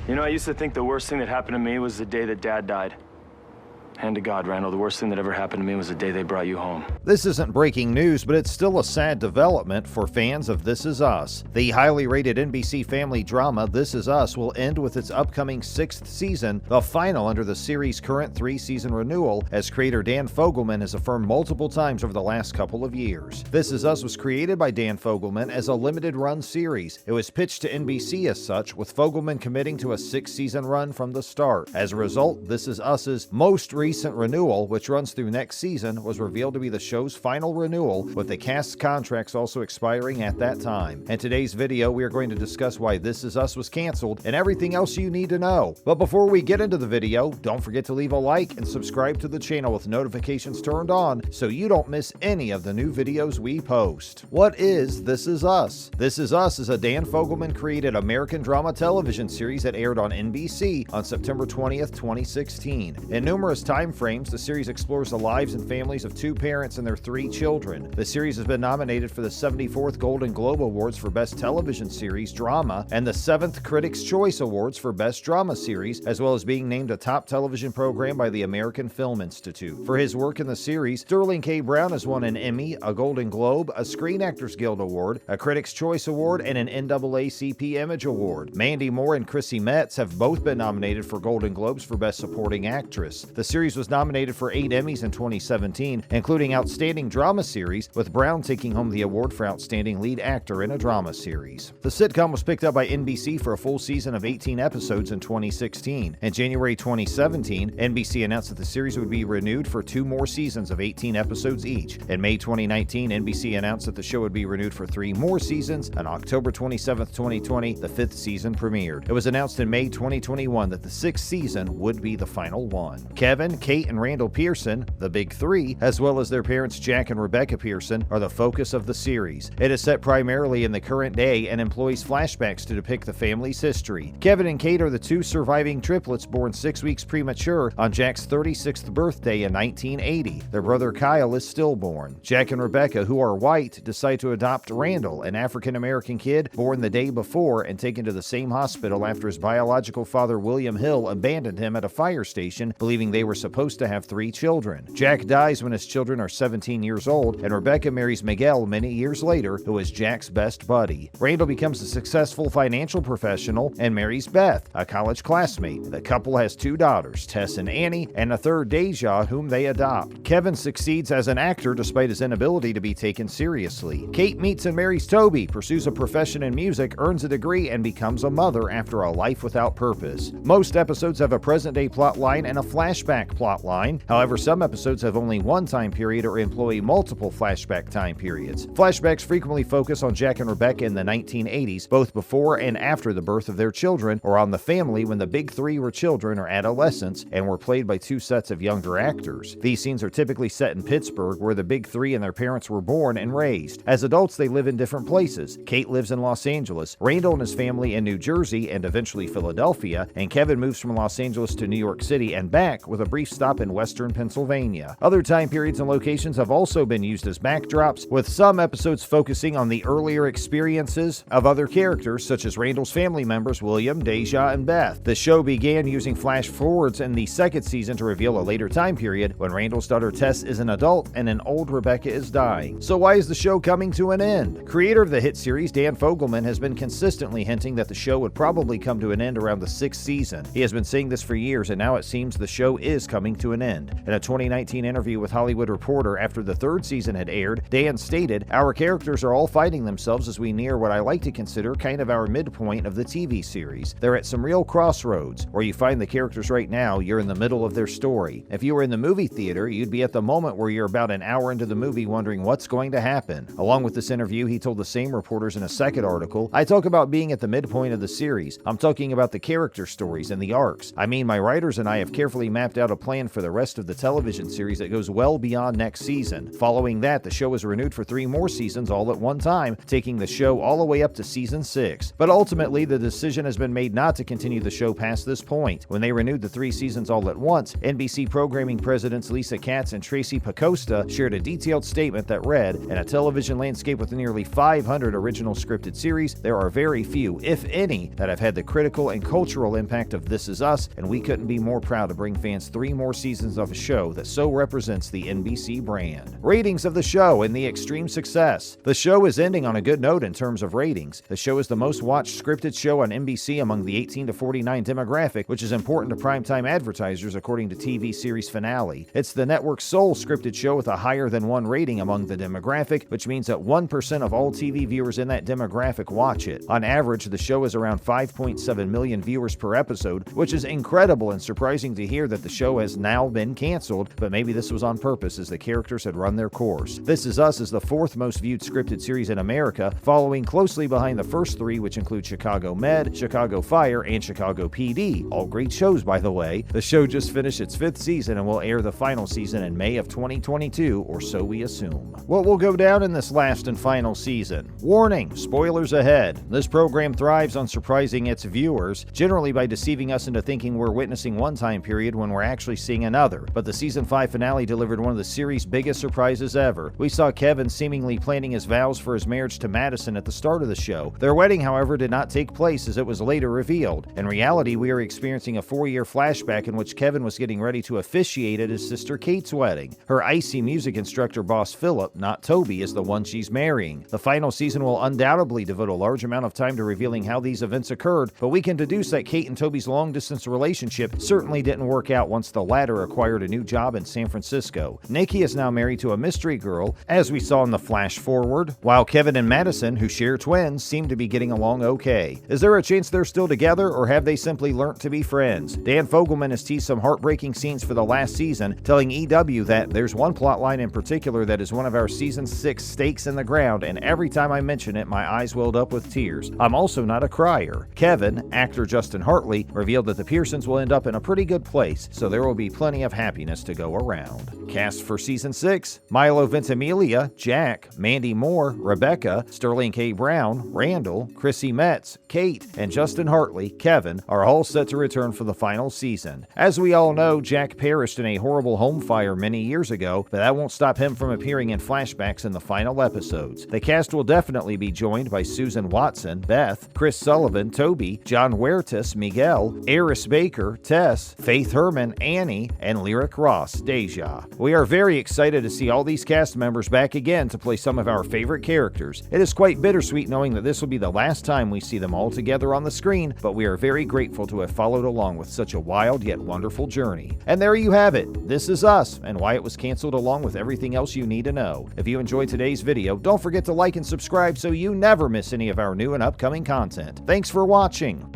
You know, I used to think the worst thing that happened to me was the day that Dad died. Hand to God, Randall, the worst thing that ever happened to me was the day they brought you home. This isn't breaking news, but it's still a sad development for fans of This Is Us. The highly rated NBC family drama This Is Us will end with its upcoming 6th season, the final under the series' current 3-season renewal, as creator Dan Fogelman has affirmed multiple times over the last couple of years. This Is Us was created by Dan Fogelman as a limited-run series. It was pitched to NBC as such, with Fogelman committing to a 6-season run from the start. As a result, This Is Us's most recent renewal, which runs through next season, was revealed to be the show's final renewal, with the cast's contracts also expiring at that time. In today's video, we are going to discuss why This Is Us was canceled and everything else you need to know. But before we get into the video, don't forget to leave a like and subscribe to the channel with notifications turned on so you don't miss any of the new videos we post. What is This Is Us? This Is Us is a Dan Fogelman created American drama television series that aired on NBC on September 20th, 2016. In numerous time frames, the series explores the lives and families of 2 parents and their 3 children. The series has been nominated for the 74th Golden Globe Awards for Best Television Series Drama and the 7th Critics' Choice Awards for Best Drama Series, as well as being named a top television program by the American Film Institute. For his work in the series, Sterling K. Brown has won an Emmy, a Golden Globe, a Screen Actors Guild Award, a Critics' Choice Award, and an NAACP Image Award. Mandy Moore and Chrissy Metz have both been nominated for Golden Globes for Best Supporting Actress. The series was nominated for 8 Emmys in 2017, including Outstanding Drama Series, with Brown taking home the award for Outstanding Lead Actor in a Drama Series. The sitcom was picked up by NBC for a full season of 18 episodes in 2016. In January 2017, NBC announced that the series would be renewed for 2 more seasons of 18 episodes each. In May 2019, NBC announced that the show would be renewed for 3 more seasons. On October 27, 2020, the 5th season premiered. It was announced in May 2021 that the 6th season would be the final one. Kevin, Kate, and Randall Pearson, the Big Three, as well as their parents Jack and Rebecca Pearson, are the focus of the series. It is set primarily in the current day and employs flashbacks to depict the family's history. Kevin and Kate are the 2 surviving triplets born 6 weeks premature on Jack's 36th birthday in 1980. Their brother Kyle is stillborn. Jack and Rebecca, who are white, decide to adopt Randall, an African-American kid born the day before and taken to the same hospital after his biological father William Hill abandoned him at a fire station, believing they were supposed to have 3 children. Jack dies when his children are 17 years old, and Rebecca marries Miguel many years later, who is Jack's best buddy. Randall becomes a successful financial professional and marries Beth, a college classmate. The couple has 2 daughters, Tess and Annie, and a third, Deja, whom they adopt. Kevin succeeds as an actor despite his inability to be taken seriously. Kate meets and marries Toby, pursues a profession in music, earns a degree, and becomes a mother after a life without purpose. Most episodes have a present-day plot line and a flashback plot line. However, some episodes have only one time period or employ multiple flashback time periods. Flashbacks frequently focus on Jack and Rebecca in the 1980s, both before and after the birth of their children, or on the family when the Big Three were children or adolescents and were played by 2 sets of younger actors. These scenes are typically set in Pittsburgh, where the Big Three and their parents were born and raised. As adults, they live in different places. Kate lives in Los Angeles, Randall and his family in New Jersey and eventually Philadelphia, and Kevin moves from Los Angeles to New York City and back, with a brief stop in western Pennsylvania. Other time periods and locations have also been used as backdrops, with some episodes focusing on the earlier experiences of other characters, such as Randall's family members William, Deja, and Beth. The show began using flash forwards in the 2nd season to reveal a later time period when Randall's daughter Tess is an adult and an old Rebecca is dying. So why is the show coming to an end? Creator of the hit series, Dan Fogelman, has been consistently hinting that the show would probably come to an end around the 6th season. He has been saying this for years, and now it seems the show is coming to an end. In a 2019 interview with Hollywood Reporter after the 3rd season had aired, Dan stated, "Our characters are all fighting themselves as we near what I like to consider kind of our midpoint of the TV series. They're at some real crossroads. Where you find the characters right now, you're in the middle of their story. If you were in the movie theater, you'd be at the moment where you're about an hour into the movie wondering what's going to happen." Along with this interview, he told the same reporters in a second article, "I talk about being at the midpoint of the series. I'm talking about the character stories and the arcs. I mean, my writers and I have carefully mapped out a plan for the rest of the television series that goes well beyond next season. Following that, the show was renewed for 3 more seasons all at one time, taking the show all the way up to season 6. But ultimately, the decision has been made not to continue the show past this point. When they renewed the 3 seasons all at once, NBC programming presidents Lisa Katz and Tracy Pacosta shared a detailed statement that read, "In a television landscape with nearly 500 original scripted series, there are very few, if any, that have had the critical and cultural impact of This Is Us, and we couldn't be more proud to bring fans 3 more seasons of a show that so represents the NBC brand." Ratings of the show and the extreme success. The show is ending on a good note in terms of ratings. The show is the most watched scripted show on NBC among the 18 to 49 demographic, which is important to primetime advertisers according to TV series Finale. It's the network's sole scripted show with a higher than 1 rating among the demographic, which means that 1% of all TV viewers in that demographic watch it. On average, the show is around 5.7 million viewers per episode, which is incredible and surprising to hear that the show has now been canceled, but maybe this was on purpose as the characters had run their course. This Is Us is the 4th most viewed scripted series in America, following closely behind the first 3, which include Chicago Med, Chicago Fire, and Chicago PD. All great shows, by the way. The show just finished its 5th season and will air the final season in May of 2022, or so we assume. What will go down in this last and final season? Warning, spoilers ahead. This program thrives on surprising its viewers, generally by deceiving us into thinking we're witnessing one time period when we're actually seeing another. But the season 5 finale delivered one of the series' biggest surprises ever. We saw Kevin seemingly planning his vows for his marriage to Madison at the start of the show. Their wedding, however, did not take place as it was later revealed. In reality, we are experiencing a 4-year flashback in which Kevin was getting ready to officiate at his sister Kate's wedding. Her icy music instructor boss Philip, not Toby, is the one she's marrying. The final season will undoubtedly devote a large amount of time to revealing how these events occurred, but we can deduce that Kate and Toby's long-distance relationship certainly didn't work out once the latter acquired a new job in San Francisco. Nikki is now married to a mystery girl, as we saw in the flash forward, while Kevin and Madison, who share twins, seem to be getting along okay. Is there a chance they're still together, or have they simply learnt to be friends? Dan Fogelman has teased some heartbreaking scenes for the last season, telling EW that there's one plotline in particular that is one of our season 6 stakes in the ground, and every time I mention it, my eyes welled up with tears. I'm also not a crier. Kevin, actor Justin Hartley, revealed that the Pearsons will end up in a pretty good place, so there will be plenty of happiness to go around. Cast for season 6: Milo Ventimiglia, Jack, Mandy Moore, Rebecca, Sterling K. Brown, Randall, Chrissy Metz, Kate, and Justin Hartley, Kevin, are all set to return for the final season. As we all know, Jack perished in a horrible home fire many years ago, but that won't stop him from appearing in flashbacks in the final episodes. The cast will definitely be joined by Susan Watson, Beth, Chris Sullivan, Toby, John Huertas, Miguel, Eris Baker, Tess, Faith Herman, Annie, and Lyric Ross, Deja. We are very excited to see all these cast members back again to play some of our favorite characters. It is quite bittersweet knowing that this will be the last time we see them all together on the screen, but we are very grateful to have followed along with such a wild yet wonderful journey. And there you have it. This Is Us, and why it was canceled, along with everything else you need to know. If you enjoyed today's video, don't forget to like and subscribe so you never miss any of our new and upcoming content. Thanks for watching.